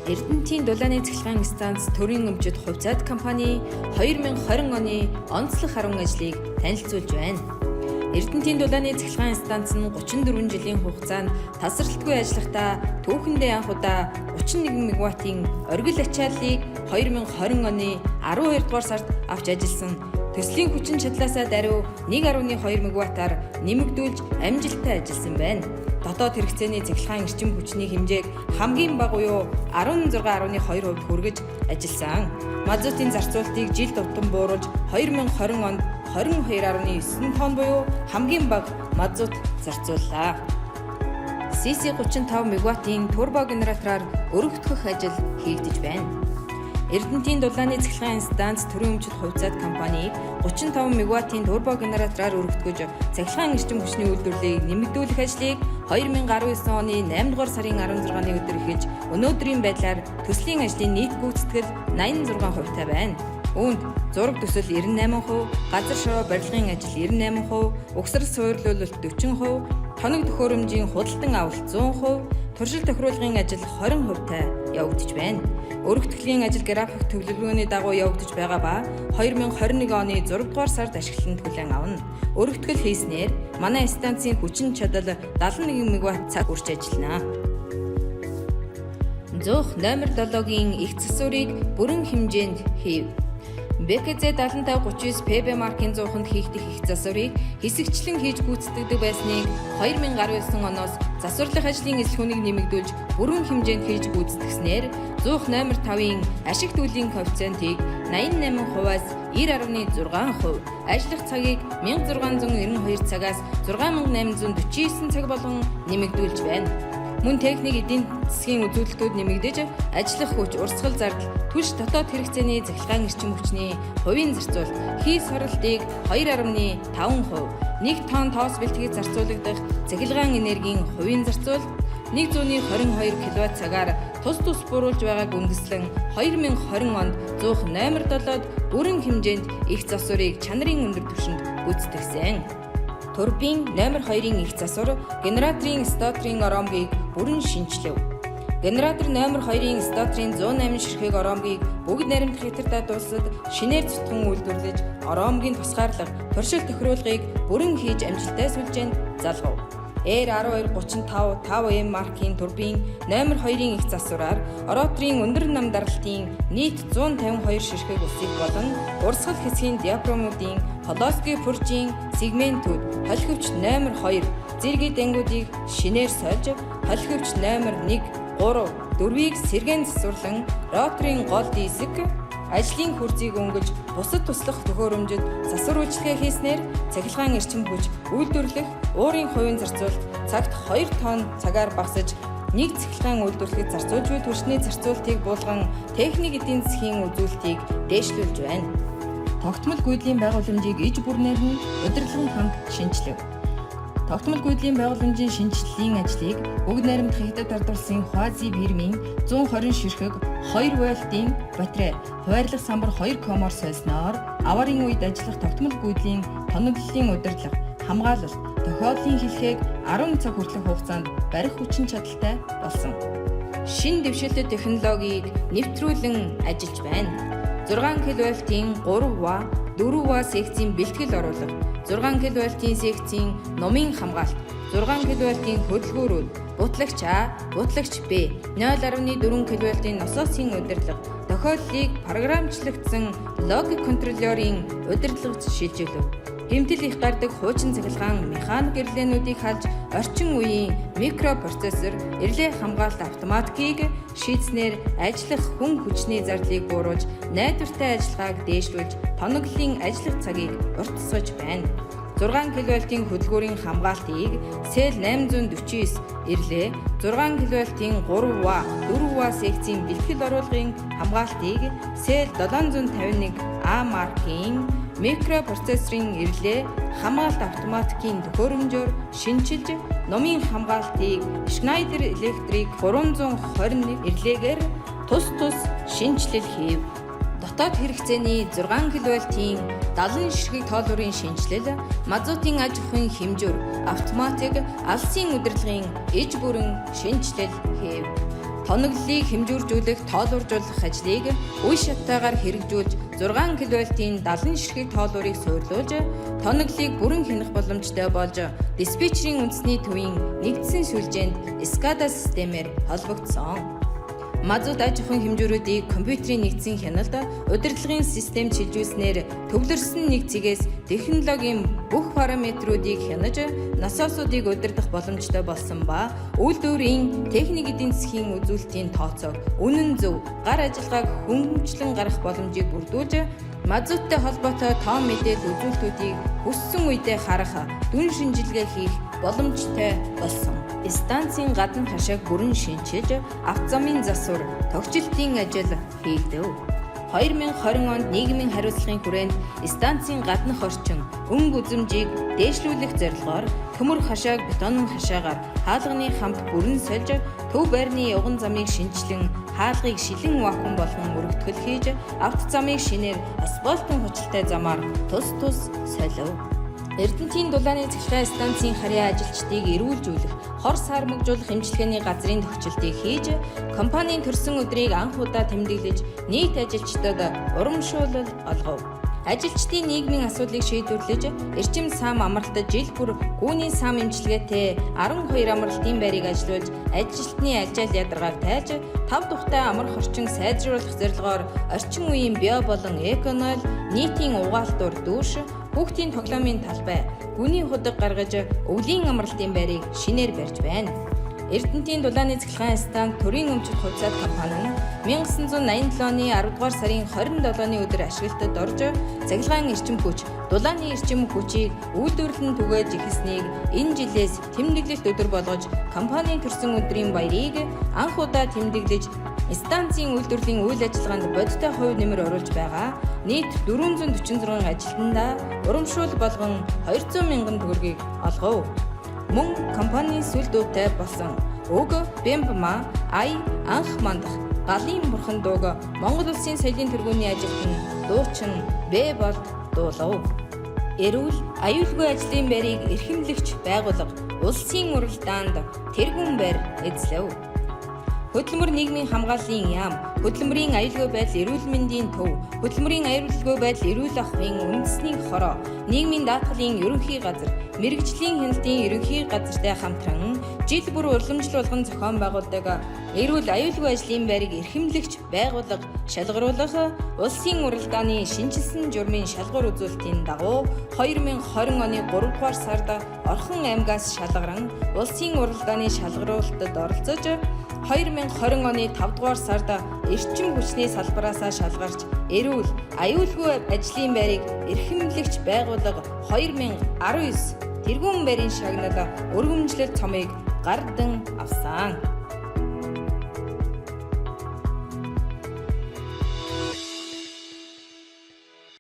Эрдэнэтийн дулааны цахилгаан станц төрийн өмчөд хувьцаат компани 2020 оны онцлог харан ажлыг танилцуулж байна. Эрдэнэтийн дулааны цахилгаан станц нь 34 жилийн хугацаанд тасралтгүй ажиллахдаа түүхэндээ анх удаа 31 мегаваттын оргил ачааллыг 2020 оны 12 дугаар сард авч ажилласан төслийн хүчин чадлаасаа даруй 1.2 мегаваттаар нэмэгдүүлж амжилттай ажилласан байна. Дотоод хэрэгцээний цахилгаан эрчим хүчний хэмжээг хамгийн бага буюу 16.2% хүргэж ажилласан. Мазутын зарцуултыг жил тутам бууруулж 2020 онд 22.9 тонн буюу хамгийн бага мазут зарцууллаа. CC35 мегаваттын турбо генератороор өргөдгөх ажил хийгдэж байна. Эрдэнэтийн дулааны цахилгаан станц төрийн өмчөд хувьцаат компани 35 мегаваттын турбо генератороор өргөдгөж цахилгаан эрчим хүчний үйлдвэрлэлийг нэмэгдүүлэх ажлыг 2019 оны 8 дугаар сарын 16-ны өдөр эхэлж өнөөдрийн байдлаар төслийн ажлын нийт гүйцэтгэл 86% байна. Үүнд зураг төсөл 98%, газар шороо барилгын ажил 98%, угсрал суурлуулалт 40%, тоног төхөөрөмжийн худалдан авалт 100%, туршил тохируулгын ажил 20%-тай явагдаж байна. Өргөдгөлийн ажил график төлөвлөгөөний дагуу явагдаж байгаа ба 2021 оны 6 дугаар сард ашиглалтанд хүлээн авна. Өргөдгөл хийснээр манай станцын хүчин чадал 71 мегаватт цаг үрж ажиллана. Зөөх номер 7-гийн их засварыг бүрэн хэмжээнд хийв. БКЗ 7539 ПБ маркийн 100-нд хийгдэх их засварыг хэсэгчлэн хийж гүйцэтгэдэг байсныг 2019 оноос засварлах ажлын эсэлхүүнийг нэмэгдүүлж бүрэн хэмжээнд хийж гүйцэтгснээр зөөх номер 5-ын ашигт үлийн коэффициентийг 88%-аас 90.6%, ажиллах цагийг 1692 цагаас 6849 цаг болгон нэмэгдүүлж байна. Мөн техник эдийн засгийн үзүүлэлтүүд нэмэгдэж, ажиллах хүч, урсгал зардал, түлш дотоод хэрэгцээний цахилгаан эрчим хүчний хувийн зарцуулалт, хий сорилтыг 2.5%, 1 тонн тоос бэлтгэж зарцуулагдах цахилгаан энергийн хувийн зарцуулалт 122 кВт цагаар тус бууруулж байгааг үндэслэн 2020 онд зөөх номер 7-д бүрэн хэмжээнд их засварыг чанарын өндөр түвшинд гүйцэтгэсэн. Турбин номер 2-ын их засвар генераторын статорын оромгийг бүрэн шинжилв. Генератор номер 2-ын статорын 108 ширхэг оромгийг бүгд наримт хэтэрдээ дуусад шинээр цутган үйлдвэрлэж оромгийн тусгаарлах туршил тохируулгыг бүрэн хийж амжилттай сүлжээнд залгав. R1235 5M маркийн турбин номер 2-ын их засвараар роторын өндөр нам даралтын нийт 152 ширхэг усыг болон урсгал хэсгийн диафрагмуудын Холоски пүржийн сегментүүд холихөвч номер 2 зэргийн дэнгүүдийг шинээр сольж холихөвч номер 1, 3, 4-ийг сэргээн засварлан роторын гол диск ажлын хурцыг өнгөлж бусад туслах төхөөрөмжөд засвар үйлчлэгээ хийснээр цахилгаан эрчим хүч үйлдвэрлэх уурын хувийн зарцуулалт цагт 2 тонн цагаар багасж нэг цахилгаан үйлдвэрлэхэд зарцуулж буй түвшний зарцуулалтыг буулган техник эдийн засгийн үзүүлэлтийг дээшлүүлж байна. Тогтмол гүйдлийн байгууламжийг иж бүрнээр нь удирдлагын хамт шинжилв. Тогтмол гүйдлийн байгууламжийн шинжиллийн ажлыг бүгд наримт хятад ардуулсан Huawei фирмийн 120 ширхэг 2 вольтын батарей хуваарлах самбар 2 комор сольсноор аварын үед ажиллах тогтмол гүйдлийн тоноглолын удирдлага, хамгаалалт, тохиолдлын хэлхээг 10 цаг хүртэлх хугацаанд барих хүчин чадалтай болсон. Шинэ дэвшилтэт технологиг нэвтрүүлэн ажиллаж байна. 6 кВт-ийн 3W, 4W секцийн бэлтгэл оруулах, 6 кВт-ийн секцийн номын хамгаалалт, 6 кВт-ийн хөдөлгөөрүүд, бутлагч А, бутлагч Б, 0.4 кВт-ийн насосын удирдлага, тохиолдлыг програмчлагдсан логик контроллерийн удирдлагад шилжүүлв. Хэмтэл их гардаг хуучин цахилгаан механик ирлээнүүдийг халж орчин үеийн микропроцессор ирлээ хамгаалалт автоматикийг шийдснээр ажиллах хүн хүчний зардлыг бууруулж найдвартай ажиллагааг дээшлүүлж тоноглолын ажиллах цагийг уртасгаж байна. 6 кВт-ийн хөдөлгөөрийн хамгаалтыг Cell 849 ирлээ, 6 кВт-ийн 3W, 4W секцийн бэлтгэл оруулгын хамгаалтыг Cell 751A маркийн микропроцессорын ирлээ хамгаалалт автоматикийн төхөөрөмжөөр шинжилж номын хамгаалтыг Schneider Electric 321 ирлээгээр тус шинжилэл хийв. Дотоод хэрэгцээний 6 кВт-ийн 70 ширхэг тоолбарын шинжилэл, мазутын аж ахуйн хэмжүүр, автоматик алсын удирдлагын иж бүрэн шинжилэл хийв. тоноглолыг хэмжүүржүүлэх, тоолууржуулах ажлыг үе шаттайгаар хэрэгжүүлж 6 кВт-ийн 70 ширхэг тоолуурыг суйрлуулж, тоноглолыг бүрэн хянах боломжтой болж, диспетчерийн үндэсний төвийн нэгдсэн сүлжээнд SCADA системээр холбогдсон. Мазут аж ахуйн хэмжүүрүүдийг компьютерийн нэгдсэн хяналт, удирдлагын системд шилжүүлснээр төвлөрсөн нэг цэгээс технологийн бүх параметруудыг хянаж, насосуудыг удирдах боломжтой болсон ба үйлдвэрийн техник эдийн засгийн үзүүлэлтийн тооцоог үнэн зөв гар ажиллагааг хөнгөлөлтөн гаргах боломжийг бүрдүүлж, мазуттай холбоотой тоо мэдээлэл үзүүлэлтүүдийг хүссэн үедээ харах, дүн шинжилгээ хийх боломжтой болсон. Станцын гадна хашааг бүрэн шинчилж, автозамын засвар, тогтчлтын ажил хийгдэв. 2020 онд нийгмийн хариуцлагын хүрээнд станцын гаднах орчин өнгө үзэмжийг дээшлүүлэх зорилгоор төмөр хашааг бетонын хашаагаар хаалганы хамт бүрэн сольж, төв байрны уган замыг шинжилэн хаалгыг шилэн вакуум болгон мөрөгдгөл хийж, автозамыг шинээр асфальтын хүчилтэй замаар тус солив. Эрдэнэтийн дулааны цахилгаан станцын харьяа ажилчдыг эрүүлжүүлэх, хор сармагжуулах эмчилгээний газрын тохичлтыг хийж, компанийн төрсөн өдрийг анх удаа тэмдэглэж, нийт ажилчдад урамшуулал олгов. Ажилчдын нийгмийн асуудлыг шийдвэрлэж, эрчим сан амралтад жил бүр гүүний сан эмчилгээтэй 12 амралтын байрыг ажилуулж, ажилтны альжаал ядаргааг тайлж, 5 тухтай амрах орчин сайжруулах зорилгоор орчин үеийн био болон эконол, нийтийн угаалтуур дүүш, хүүхдийн тоглоомын талбай, гүний худаг гаргаж, өвлийн амралтын байрыг шинээр барьж байна. Эрдэнэтийн дулааны цахилгаан станц төрийн өмчит хувьцаат компани нь 1987 оны 10 дугаар сарын 27-ны өдөр ашиглалтад орж, цахилгаан эрчим хүч, дулааны эрчим хүчийг үйлдвэрлэн түгээж эхэлснийг энэ жилээс тэмдэглэлт өдөр болгож, компанийн төрсөн өдрийн баярыг анх удаа тэмдэглэж, станцын үйлдвэрлэлийн үйл ажиллагаанд бодиттой хувь нэмэр оруулж байгаа. Нийт 446 ажилтнаа урамшуул болгон 200 мянган төгрөгийг олгов. Мөн компани сүл дуутай болсон өг, бэмбма, ай, анх мандах, галын бурхан дууг Монгол улсын соёлын тэргүүний ажилтан дуучин Б болд дуулав. Эрүүл, аюулгүй ажлын байрыг эрхэмлэгч байгууллага улсын уралдаанд тэргүүн байр эзлэв. Хөдөлмөр нийгмийн хамгааллын яам, хөдөлмөрийн аюулгүй байдал эрүүл мэндийн төв, хөдөлмөрийн аюулгүй байдал эрүүл ахуйн үндэсний хороо, нийгмийн даатгалын ерөнхий газар, мэрэгжлийн хяналтын ерөнхий газартай хамтран жил бүр урламжлал болгон зохион байгуулдаг эрүүл аюулгүй ажлын байрыг эрхэмлэгч байгууллага шалгаруулах улсын уралдааны шинжилсэн журмын шалгуур үзүүлэлтийн дагуу 2020 оны 3 дугаар сард Орхон аймгаас шалгаран улсын уралдааны шалгаруулалтад оролцож, 2020 оны 5 дугаар сард эрчим хүчний салбараас шалгарч, эрүүл аюулгүй ажлын байрыг эрхэмлэгч байгууллага 2019 тэргүүн байрын шагнал өргөмжлөлт цомыг гардан авсан.